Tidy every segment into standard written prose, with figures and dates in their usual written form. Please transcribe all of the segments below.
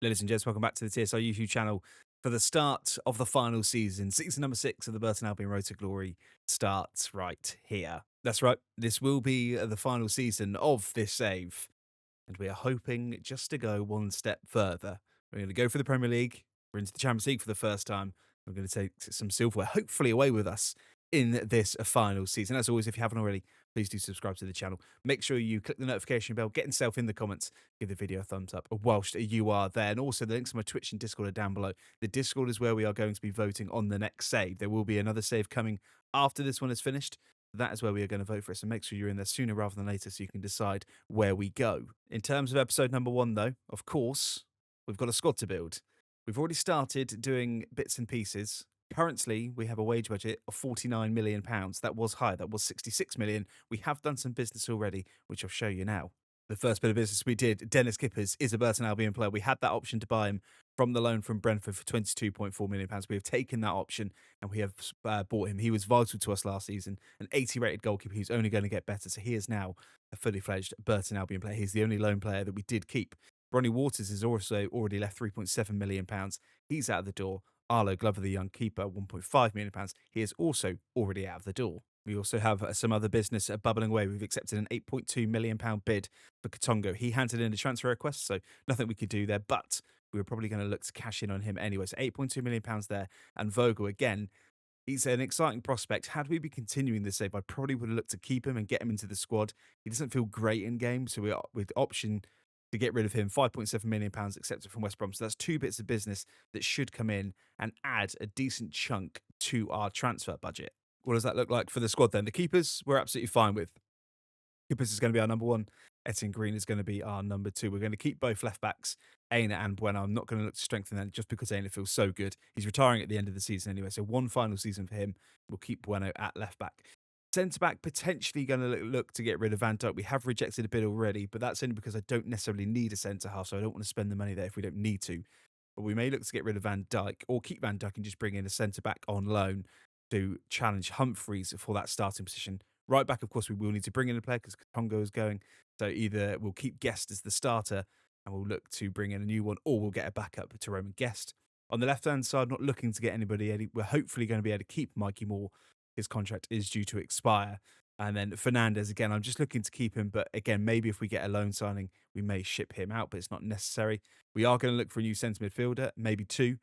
Ladies and gents, welcome back to the TSR YouTube channel for the start of the final season. Season number 6 of the Burton Albion Road to Glory starts right here. That's right, this will be the final season of this save, and we are hoping just to go one step further. We're going to go for the Premier League. We're into the Champions League for the first time. We're going to take some silverware, hopefully away with us in this final season. As always, if you haven't already, please do subscribe to the channel. Make sure you click the notification bell, get yourself in the comments, give the video a thumbs up whilst you are there. And also the links to my Twitch and Discord are down below. The Discord is where we are going to be voting on the next save. There will be another save coming after this one is finished. That is where we are going to vote for it. So make sure you're in there sooner rather than later so you can decide where we go. In terms of episode number 1, though, of course, we've got a squad to build. We've already started doing bits and pieces. Currently, we have a wage budget of £49 million. That was high. That was 66 million. We have done some business already, which I'll show you now. The first bit of business we did, Dennis Kippers is a Burton Albion player. We had that option to buy him from the loan from Brentford for £22.4 million. We have taken that option and we have bought him. He was vital to us last season, an 80 rated goalkeeper who's only going to get better. So he is now a fully fledged Burton Albion player. He's the only loan player that we did keep. Ronnie Waters has also already left £3.7 million. He's out of the door. Arlo Glover, the young keeper, £1.5 million. He is also already out of the door. We also have some other business bubbling away. We've accepted an £8.2 million bid for Katongo. He handed in a transfer request, so nothing we could do there, but we were probably going to look to cash in on him anyway. So £8.2 million there. And Vogel, again, he's an exciting prospect. Had we been continuing this save, I probably would have looked to keep him and get him into the squad. He doesn't feel great in game, so we're with option to get rid of him. £5.7 million accepted from West Brom. So that's 2 bits of business that should come in and add a decent chunk to our transfer budget. What does that look like for the squad then? The keepers, we're absolutely fine with. Keepers is going to be our number 1. Etienne Green is going to be our number 2. We're going to keep both left backs, Aina and Bueno. I'm not going to look to strengthen them just because Aina feels so good. He's retiring at the end of the season anyway, so one final season for him. We'll keep Bueno at left back. Centre back, potentially going to look to get rid of Van Dijk. We have rejected a bid already, but that's only because I don't necessarily need a centre half, so I don't want to spend the money there if we don't need to. But we may look to get rid of Van Dijk or keep Van Dijk and just bring in a centre back on loan to challenge Humphreys for that starting position. Right back, of course, we will need to bring in a player because Katongo is going. So either we'll keep Guest as the starter and we'll look to bring in a new one, or we'll get a backup to Roman Guest. On the left-hand side, not looking to get anybody. We're hopefully going to be able to keep Mikey Moore. His contract is due to expire. And then Fernandez, again, I'm just looking to keep him. But again, maybe if we get a loan signing, we may ship him out, but it's not necessary. We are going to look for a new centre midfielder, maybe 2.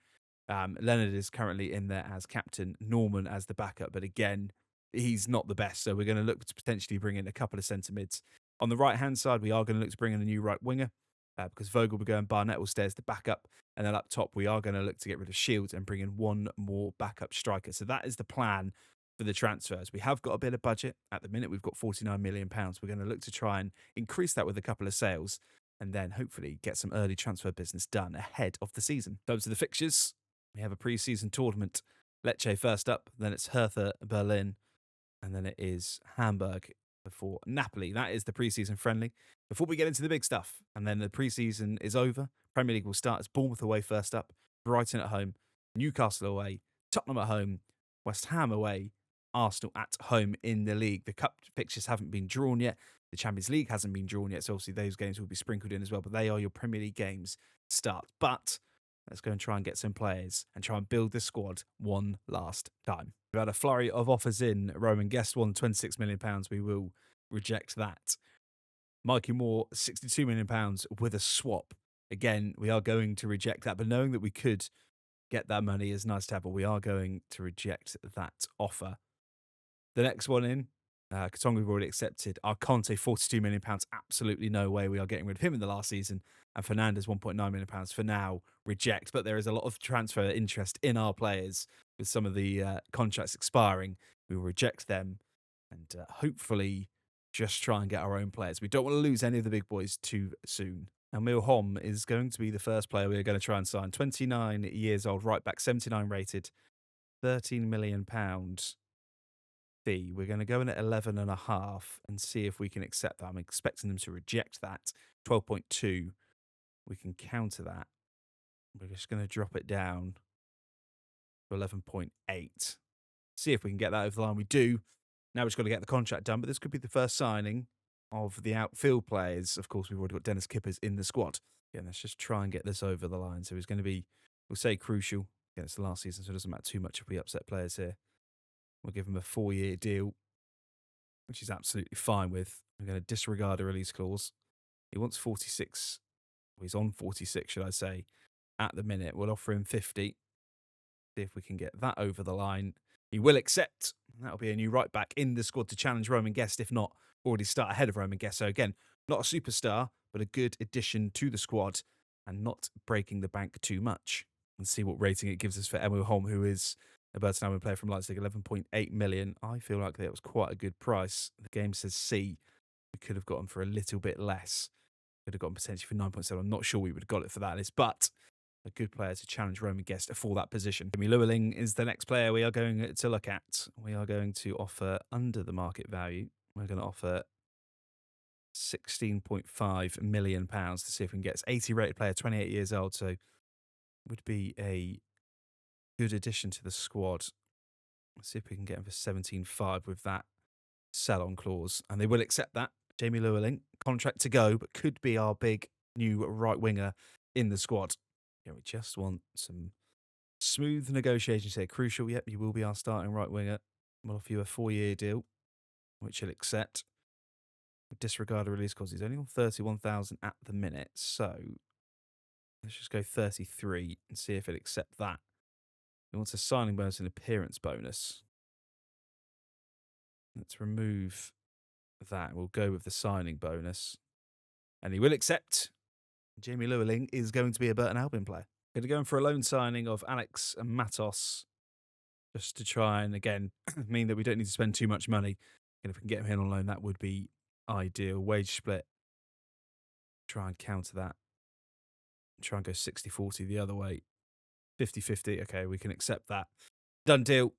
Leonard is currently in there as captain, Norman as the backup. But again, he's not the best. So we're going to look to potentially bring in a couple of centre mids. On the right-hand side, we are going to look to bring in a new right winger because Vogel will be going, Barnett will stay as the backup. And then up top, we are going to look to get rid of Shields and bring in one more backup striker. So that is the plan for the transfers. We have got a bit of budget. At the minute, we've got £49 million. We're going to look to try and increase that with a couple of sales and then hopefully get some early transfer business done ahead of the season. In terms of the fixtures, we have a pre-season tournament. Lecce first up, then it's Hertha Berlin, and then it is Hamburg before Napoli. That is the pre-season friendly. Before we get into the big stuff, and then the pre-season is over, Premier League will start as Bournemouth away first up, Brighton at home, Newcastle away, Tottenham at home, West Ham away, Arsenal at home in the league. The cup fixtures haven't been drawn yet. The Champions League hasn't been drawn yet, so obviously those games will be sprinkled in as well, but they are your Premier League games to start. But let's go and try and get some players and try and build this squad one last time. We've had a flurry of offers in. Roman Guest won £26 million. We will reject that. Mikey Moore, £62 million with a swap. Again, we are going to reject that, but knowing that we could get that money is nice to have, but we are going to reject that offer. The next one in, Katonga we've already accepted. Our Conte, £42 million. Absolutely no way we are getting rid of him in the last season. And Fernandez, £1.9 million for now, reject. But there is a lot of transfer interest in our players with some of the contracts expiring. We will reject them and hopefully just try and get our own players. We don't want to lose any of the big boys too soon. Emil Hom is going to be the first player we're going to try and sign. 29 years old, right back, 79 rated, £13 million fee. We're going to go in at 11.5 and see if we can accept that. I'm expecting them to reject that. 12.2. We can counter that. We're just going to drop it down to 11.8. See if we can get that over the line. We do. Now we've just got to get the contract done, but this could be the first signing of the outfield players. Of course, we've already got Dennis Kippers in the squad. Yeah, let's just try and get this over the line. So it's going to be, we'll say crucial. Yeah, it's the last season, so it doesn't matter too much if we upset players here. We'll give him a 4-year deal, which he's absolutely fine with. We're going to disregard a release clause. He wants 46. Well, he's on 46, should I say, at the minute. We'll offer him 50. See if we can get that over the line. He will accept. That'll be a new right back in the squad to challenge Roman Guest, if not already start ahead of Roman Guest. So again, not a superstar, but a good addition to the squad and not breaking the bank too much. And see what rating it gives us for Emil Holm, who is a Burton Albion player from Leipzig, 11.8 million. I feel like that was quite a good price. The game says C. We could have got him for a little bit less. Could have got him potentially for 9.7. I'm not sure we would have got it for that list, but a good player to challenge Roman Guest for that position. Jamie Llewellyn is the next player we are going to look at. We are going to offer under the market value. We're going to offer £16.5 million to see if we can get 80 rated player, 28 years old. So would be a good addition to the squad. Let's see if we can get him for 17.5 with that sell-on clause. And they will accept that. Jamie Llewellyn, contract to go, but could be our big new right winger in the squad. Yeah, we just want some smooth negotiations here. Crucial, yep, you will be our starting right winger. We'll offer you a 4-year deal, which he'll accept. Disregard a release clause. He's only on 31,000 at the minute, so let's just go 33 and see if he'll accept that. He wants a signing bonus and appearance bonus. Let's remove that. We'll go with the signing bonus. And he will accept. Jamie Llewellyn is going to be a Burton Albion player. Going to go in for a loan signing of Alex Matos, just to try and, again, mean that we don't need to spend too much money. And if we can get him in on loan, that would be ideal. Wage split. Try and counter that. Try and go 60-40 the other way. 50-50. Okay, we can accept that. Done deal.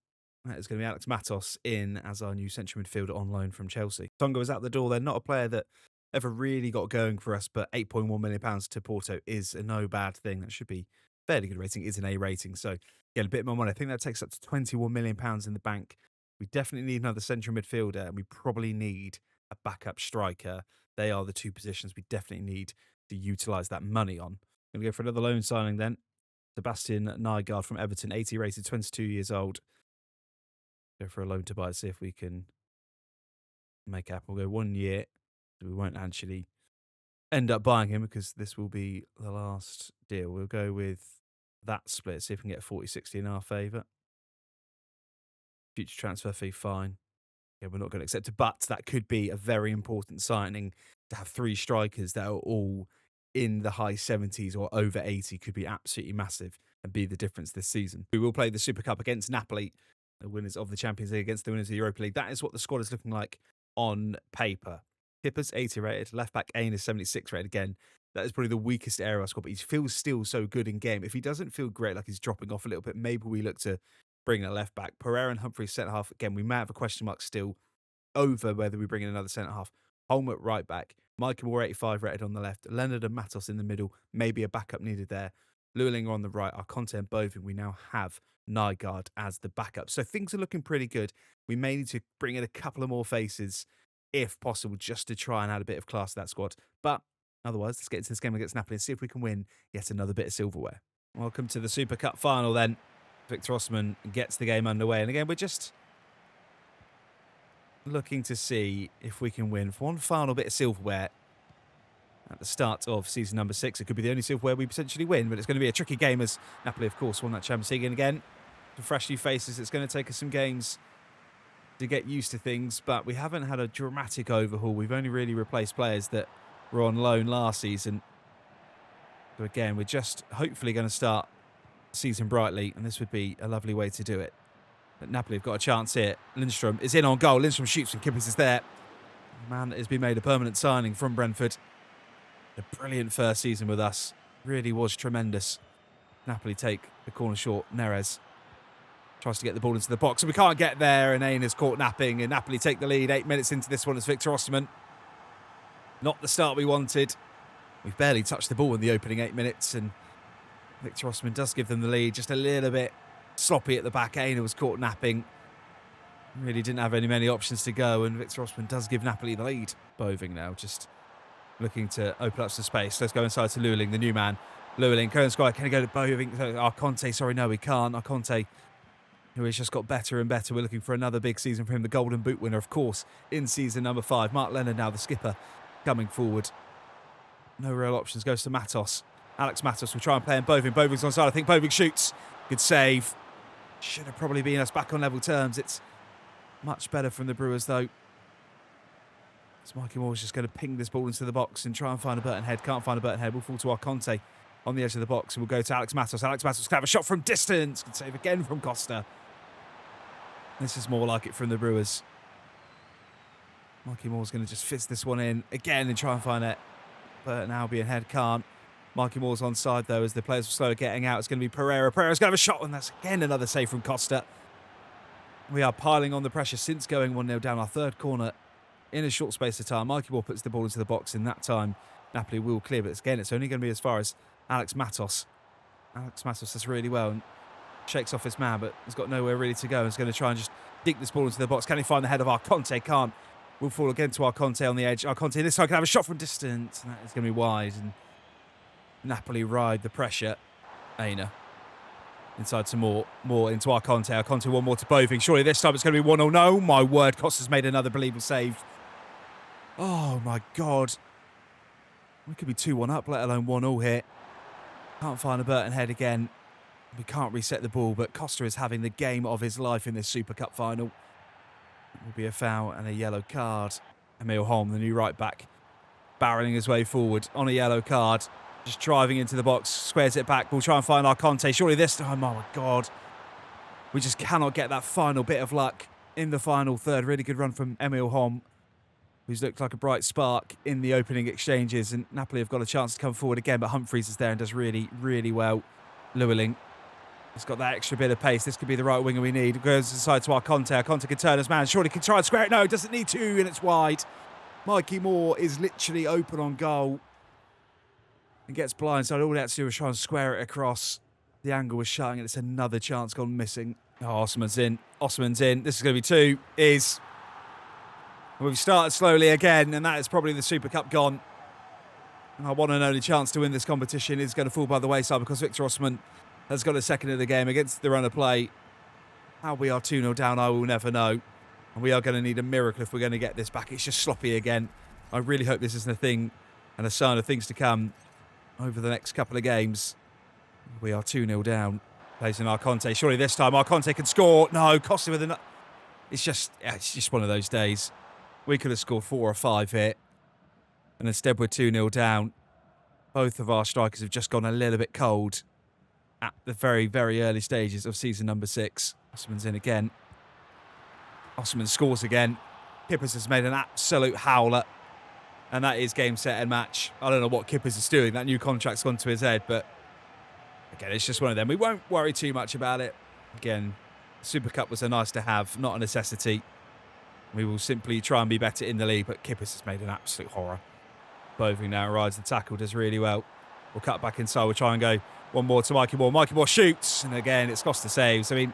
That is going to be Alex Matos in as our new central midfielder on loan from Chelsea. Tonga is out the door. They're not a player that ever really got going for us, but £8.1 million to Porto is a no bad thing. That should be fairly good rating. It is an A rating, so get a bit more money. I think that takes up to £21 million in the bank. We definitely need another central midfielder, and we probably need a backup striker. They are the two positions we definitely need to utilise that money on. I'm going to go for another loan signing then. Sebastian Nygaard from Everton, 80 rated, 22 years old. Go for a loan to buy to see if we can make up. We'll go 1 year. We won't actually end up buying him because this will be the last deal. We'll go with that split, see if we can get 40-60 in our favour. Future transfer fee, fine. Yeah, we're not going to accept it, but that could be a very important signing to have 3 strikers that are all in the high 70s or over 80 could be absolutely massive and be the difference this season. We will play the Super Cup against Napoli, the winners of the Champions League against the winners of the Europa League. That is what the squad is looking like on paper. Pippa's 80 rated, left back Ain is 76 rated. Again, that is probably the weakest area of our squad, but he feels still so good in game. If he doesn't feel great, like he's dropping off a little bit, maybe we look to bring in a left back. Pereira and Humphreys centre half. Again, we may have a question mark still over whether we bring in another centre half. Holm at right back. Michael Moore 85 rated on the left. Leonard and Matos in the middle. Maybe a backup needed there. Llewellyn on the right. Our Conte and Boving. We now have Nygaard as the backup. So things are looking pretty good. We may need to bring in a couple of more faces if possible, just to try and add a bit of class to that squad. But otherwise, let's get into this game against Napoli and see if we can win yet another bit of silverware. Welcome to the Super Cup final then. Victor Osimhen gets the game underway. And again, we're just looking to see if we can win for one final bit of silverware at the start of season number 6. It could be the only silverware we potentially win, but it's going to be a tricky game as Napoli, of course, won that Champions League. And again, for fresh new faces, it's going to take us some games to get used to things, but we haven't had a dramatic overhaul. We've only really replaced players that were on loan last season. So again, we're just hopefully going to start the season brightly, and this would be a lovely way to do it. But Napoli have got a chance here. Lindstrom is in on goal. Lindstrom shoots and Kippers is there. The man that has been made a permanent signing from Brentford. A brilliant first season with us. Really was tremendous. Napoli take the corner short. Neres tries to get the ball into the box, and we can't get there, and Ain is caught napping, and Napoli take the lead. 8 minutes into this one as Victor Osimhen. Not the start we wanted. We've barely touched the ball in the opening 8 minutes, and Victor Osimhen does give them the lead. Just a little bit sloppy at the back. Ain was caught napping. Really didn't have many options to go, and Victor Osimhen does give Napoli the lead. Boving now just looking to open up some space. Let's go inside to Luling, the new man. Luling, current squad, can he go to Boving? Conte, sorry, no, he can't. Conte, who has just got better and better. We're looking for another big season for him. The Golden Boot winner, of course, in season number 5. Mark Leonard now, the skipper, coming forward. No real options. Goes to Matos. Alex Matos will try and play in Boving. Boving's onside. I think Boving shoots. Good save. Should have probably been us back on level terms. It's much better from the Brewers, though. So Mikey Moore's just going to ping this ball into the box and try and find a Burton head. Can't find a Burton head. We'll fall to our Conte on the edge of the box. And we'll go to Alex Matos. Alex Matos can have a shot from distance. Good save again from Costa. This is more like it from the Brewers. Mikey Moore's going to just fizz this one in again and try and find it. Burton Albion head can't. Mikey Moore's onside, though, as the players are slow getting out. It's going to be Pereira. Pereira's going to have a shot, and that's again another save from Costa. We are piling on the pressure since going 1-0 down our third corner in a short space of time. Mikey Moore puts the ball into the box in that time. Napoli will clear, but again, it's only going to be as far as Alex Matos. Alex Matos does really well and shakes off his man, but he's got nowhere really to go. He's going to try and just dink this ball into the box. Can he find the head of our Conte? Can't. We'll fall again to our Conte on the edge. Our Conte this time can have a shot from distance, and that is going to be wide. And Napoli ride the pressure. Aina inside to Moore. Moore into our Conte. Our Conte one more to Boving. Surely this time it's going to be 1-0. No, my word. Costa's made another believable save. Oh, my God. We could be 2-1 up, let alone 1-0 here. Can't find a Burton head again. We can't reset the ball, but Costa is having the game of his life in this Super Cup final. It will be a foul and a yellow card. Emil Holm, the new right back, barreling his way forward on a yellow card. Just driving into the box, squares it back. We'll try and find our Conte. Surely this time, oh my God. We just cannot get that final bit of luck in the final third. Really good run from Emil Holm, who's looked like a bright spark in the opening exchanges. And Napoli have got a chance to come forward again, but Humphreys is there and does really, really well. Llewellyn has got that extra bit of pace. This could be the right winger we need. Goes inside to our Conte. Our Conte can turn his man. Surely can try and square it. No, doesn't need to, and it's wide. Mikey Moore is literally open on goal and gets blindsided. All he had to do was try and square it across. The angle was shutting, and it's another chance gone missing. Oh, Osman's in. Osman's in. This is going to be 2. We've started slowly again, and that is probably the Super Cup gone. And our one and only chance to win this competition is going to fall by the wayside because Victor Osman has got a second of the game against the run of play. How we are 2-0 down, I will never know. And we are going to need a miracle if we're going to get this back. It's just sloppy again. I really hope this isn't a thing and a sign of things to come over the next couple of games. We are 2-0 down. Plays in our Conte. Surely this time our Conte can score. No, Costa with a... It's just one of those days. We could have scored 4 or 5 here. And instead we're 2-0 down. Both of our strikers have just gone a little bit cold at the very, very early stages of season number 6. Osman's in again. Osman scores again. Kippers has made an absolute howler. And that is game, set and match. I don't know what Kippers is doing. That new contract's gone to his head. But again, it's just one of them. We won't worry too much about it. Again, Super Cup was a nice to have, not a necessity. We will simply try and be better in the league. But Kippers has made an absolute horror. Boving now rides the tackle, does really well. We'll cut back inside. We'll try and go one more to Mikey Moore. Mikey Moore shoots. And again, it's Costa saves. I mean,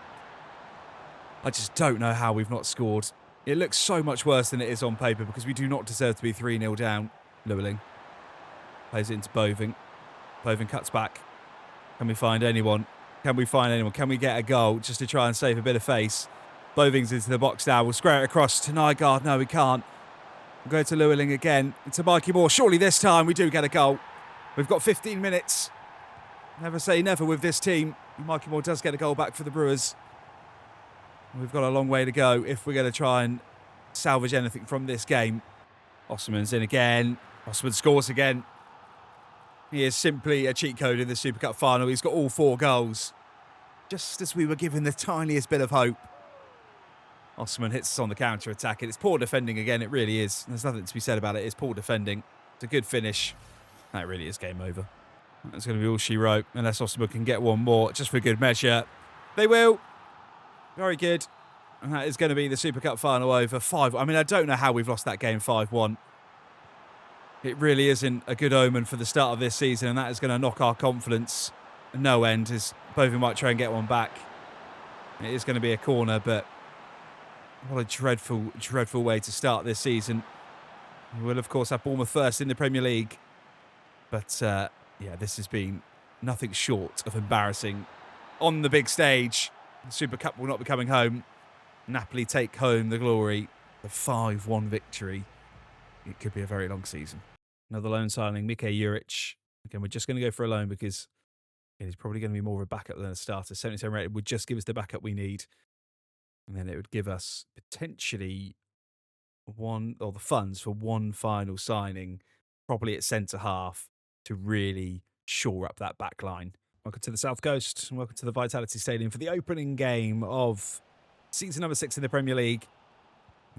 I just don't know how we've not scored. It looks so much worse than it is on paper because we do not deserve to be 3-0 down. Llewellyn plays it into Boving. Boving cuts back. Can we find anyone? Can we find anyone? Can we get a goal just to try and save a bit of face? Boving's into the box now. We'll square it across to Nygaard. No, we can't. We'll go to Llewellyn again. Into Mikey Moore. Surely this time we do get a goal. We've got 15 minutes. Never say never with this team. Mikey Moore does get a goal back for the Brewers. We've got a long way to go if we're going to try and salvage anything from this game. Osman's in again. Osman scores again. He is simply a cheat code in the Super Cup final. He's got all 4 goals. Just as we were given the tiniest bit of hope. Osman hits us on the counter-attack. And it's poor defending again. It really is. There's nothing to be said about it. It's poor defending. It's a good finish. That really is game over. That's going to be all she wrote. Unless Osman can get one more just for good measure. They will. Very good. And that is going to be the Super Cup final over 5. I mean, I don't know how we've lost that game 5-1. It really isn't a good omen for the start of this season, and that is going to knock our confidence no end as Boving might try and get one back. It is going to be a corner, but what a dreadful, dreadful way to start this season. We'll, of course, have Bournemouth first in the Premier League. But, yeah, this has been nothing short of embarrassing. On the big stage, the Super Cup will not be coming home. Napoli take home the glory. The 5-1 victory. It could be a very long season. Another loan signing, Mike Juric. Again, we're just going to go for a loan because he's probably going to be more of a backup than a starter. 77 rated would just give us the backup we need. And then it would give us potentially the funds for one final signing, probably at centre-half, to really shore up that back line. Welcome to the South Coast, and welcome to the Vitality Stadium for the opening game of season number 6 in the Premier League.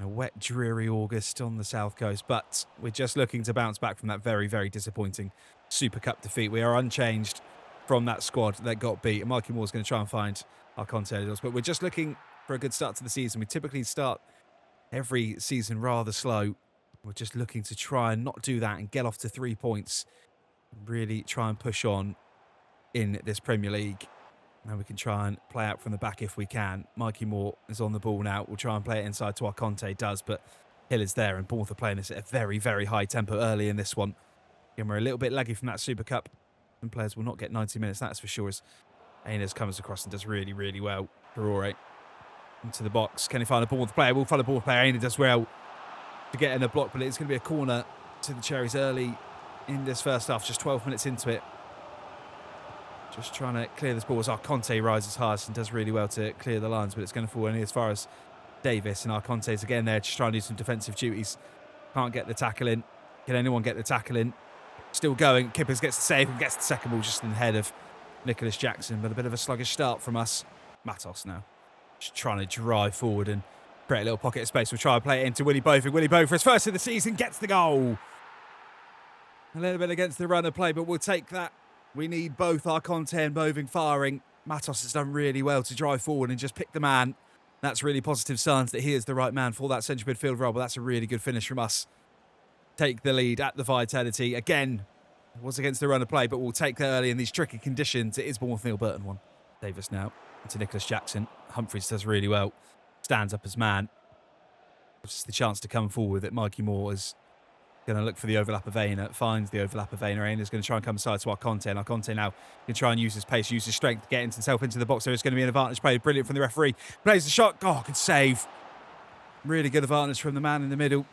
A wet, dreary August on the South Coast, but we're just looking to bounce back from that very, very disappointing Super Cup defeat. We are unchanged from that squad that got beat, and Mikey Moore's going to try and find our content, but we're just looking for a good start to the season. We typically start every season rather slow. We're just looking to try and not do that and get off to 3 points. Really try and push on in this Premier League. And we can try and play out from the back if we can. Mikey Moore is on the ball now. We'll try and play it inside to our Conte does, but Hill is there and Bournemouth are playing this at a very, very high tempo early in this one. Again, we're a little bit laggy from that Super Cup. And players will not get 90 minutes, that's for sure, as Ainers comes across and does really, really well. Ferrore into the box. Can he find a Bournemouth player? We'll find a Bournemouth player. Ainers does well to get in a block, but it's going to be a corner to the Cherries early in this first half, just 12 minutes into it. Just trying to clear this ball as our Conte rises highest and does really well to clear the lines, but it's going to fall only as far as Davis, and our Conte's again there just trying to do some defensive duties. Can't get the tackle in. Can anyone get the tackle in? Still going. Kippers gets the save and gets the second ball just in the head of Nicholas Jackson, but a bit of a sluggish start from us. Matos now just trying to drive forward and create a little pocket of space. We'll try and play it into Willy Boving. Willy Boving for his first of the season gets the goal. A little bit against the run of play, but we'll take that. We need both our Conte and Boving firing. Matos has done really well to drive forward and just pick the man. That's really positive signs that he is the right man for that central midfield role, but that's a really good finish from us. Take the lead at the Vitality. Again, it was against the run of play, but we'll take that early in these tricky conditions. It is Bournemouth 0, Burton 1. Davis now into Nicholas Jackson. Humphreys does really well. Stands up as man. Just the chance to come forward that Mikey Moore is going to look for the overlap of Aina, finds the overlap of Aina. Aina's going to try and come aside to our Conte, and our Conte now can try and use his pace, use his strength to get himself into the box. There is going to be an advantage play. Brilliant from the referee. Plays the shot. Oh, good save. Really good advantage from the man in the middle.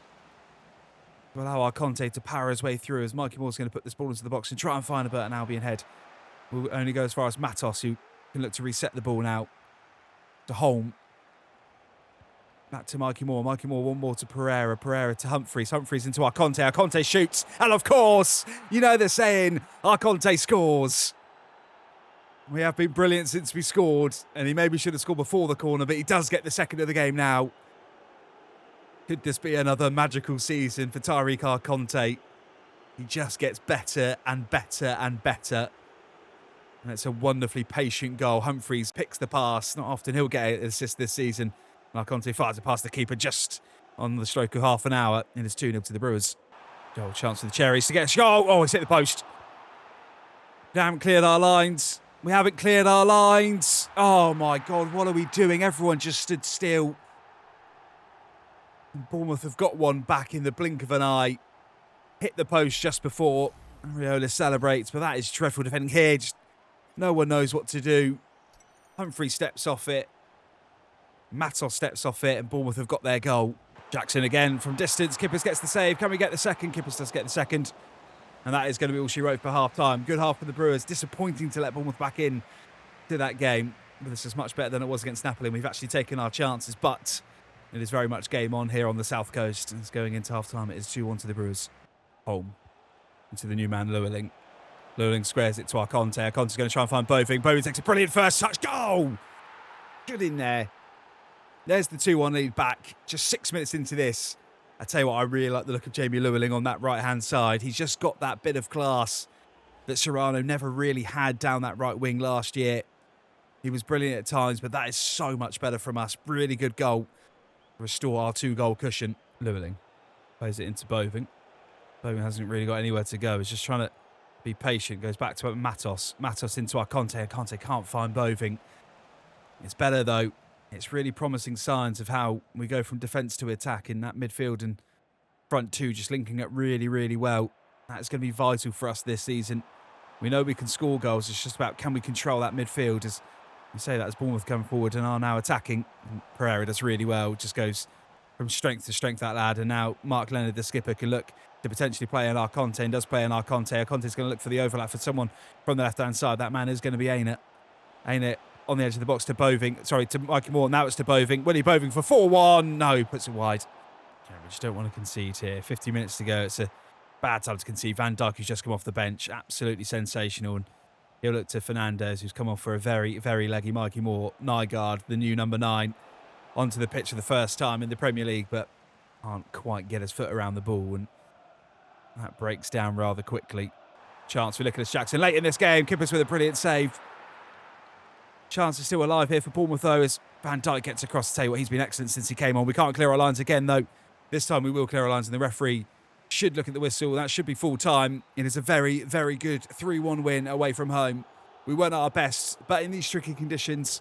To allow our Conte to power his way through as Mikey Moore's going to put this ball into the box and try and find a Burton Albion head. We'll only go as far as Matos, who can look to reset the ball now to Holm. Back to Mikey Moore. Mikey Moore, one more to Pereira. Pereira to Humphreys. Humphreys into our Conte. Our Conte shoots. And of course, you know the saying, our Conte scores. We have been brilliant since we scored. And he maybe should have scored before the corner, but he does get the second of the game now. Could this be another magical season for Tariq Conte? He just gets better and better and better. And it's a wonderfully patient goal. Humphreys picks the pass. Not often he'll get an assist this season. Conte fires it past the keeper just on the stroke of half an hour. And it's 2-0 to the Brewers. Goal chance for the Cherries to get a shot. Oh, he's hit the post. We haven't cleared our lines. We haven't cleared our lines. Oh, my God. What are we doing? Everyone just stood still. And Bournemouth have got one back in the blink of an eye. Hit the post just before. Riola celebrates, but that is dreadful defending here. Just no one knows what to do. Humphrey steps off it. Matos steps off it, and Bournemouth have got their goal. Jackson again from distance. Kippers gets the save. Can we get the second? Kippers does get the second. And that is going to be all she wrote for half-time. Good half for the Brewers. Disappointing to let Bournemouth back in to that game. But this is much better than it was against Napoli, and we've actually taken our chances. But it is very much game on here on the South Coast. It's going into half-time. It is 2-1 to the Brewers. Home. Into the new man, Llewellyn. Llewellyn squares it to our Conte. Our Conte's going to try and find Boving. Boving takes a brilliant first touch. Goal! Good in there. There's the 2-1 lead back. Just 6 minutes into this. I tell you what, I really like the look of Jamie Llewellyn on that right-hand side. He's just got that bit of class that Serrano never really had down that right wing last year. He was brilliant at times, but that is so much better from us. Really good goal. Restore our 2-goal cushion. Llewellyn plays it into Boving. Boving hasn't really got anywhere to go. He's just trying to be patient. Goes back to Matos. Matos into our Conte. Conte can't find Boving. It's better, though. It's really promising signs of how we go from defence to attack in that midfield, and front two just linking up really, really well. That's going to be vital for us this season. We know we can score goals. It's just about can we control that midfield. As you say that as Bournemouth come forward and are now attacking. And Pereira does really well. Just goes from strength to strength, that lad. And now Mark Leonard, the skipper, can look to potentially play in Arconte and does play in Arconte. Arconte's going to look for the overlap for someone from the left-hand side. That man is going to be Ain't it on the edge of the box to Boving. Sorry, to Mikey Moore. Now it's to Boving. Willie Boving for 4-1. No, puts it wide. Yeah, we just don't want to concede here. 50 minutes to go. It's a bad time to concede. Van Dijk, who's just come off the bench. Absolutely sensational. And he'll look to Fernandez, who's come off for a very, very leggy Mikey Moore. Nygaard, the new number 9, onto the pitch for the first time in the Premier League, but can't quite get his foot around the ball. And that breaks down rather quickly. Chance for Nicholas Jackson late in this game. Kippers with a brilliant save. Chance is still alive here for Bournemouth, though, as Van Dijk gets across the table. He's been excellent since he came on. We can't clear our lines again, though. This time we will clear our lines, and the referee should look at the whistle. That should be full time. It is a very, very good 3-1 win away from home. We weren't at our best, but in these tricky conditions,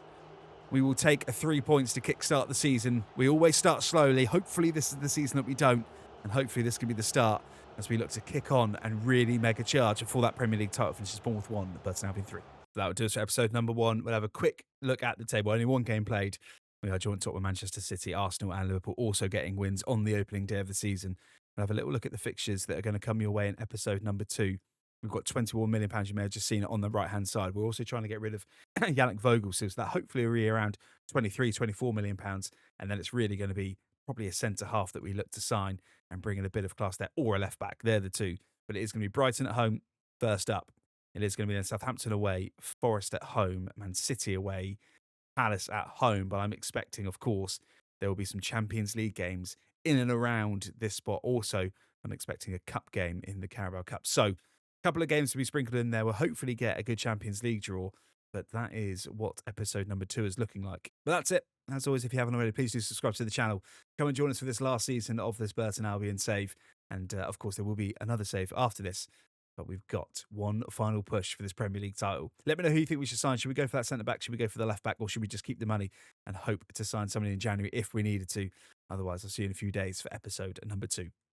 we will take 3 points to kickstart the season. We always start slowly. Hopefully this is the season that we don't, and hopefully this can be the start as we look to kick on and really make a charge for that Premier League title finishes Bournemouth 1, Burton Albion 3. That would do us for episode number 1. We'll have a quick look at the table. Only one game played. We are joint top with Manchester City, Arsenal and Liverpool also getting wins on the opening day of the season. We'll have a little look at the fixtures that are going to come your way in episode number 2. We've got £21 million. You may have just seen it on the right-hand side. We're also trying to get rid of Yannick Vogel, so that hopefully will be around £23-24 million. And then it's really going to be probably a centre-half that we look to sign and bring in a bit of class there, or a left-back. They're the two. But it is going to be Brighton at home, first up. It is going to be then Southampton away, Forest at home, Man City away, Palace at home. But I'm expecting, of course, there will be some Champions League games in and around this spot. Also, I'm expecting a cup game in the Carabao Cup. So, a couple of games to be sprinkled in there. We'll hopefully get a good Champions League draw. But that is what episode number 2 is looking like. But that's it. As always, if you haven't already, please do subscribe to the channel. Come and join us for this last season of this Burton Albion save. And, of course, there will be another save after this. But we've got one final push for this Premier League title. Let me know who you think we should sign. Should we go for that centre-back? Should we go for the left-back? Or should we just keep the money and hope to sign somebody in January if we needed to? Otherwise, I'll see you in a few days for episode number 2.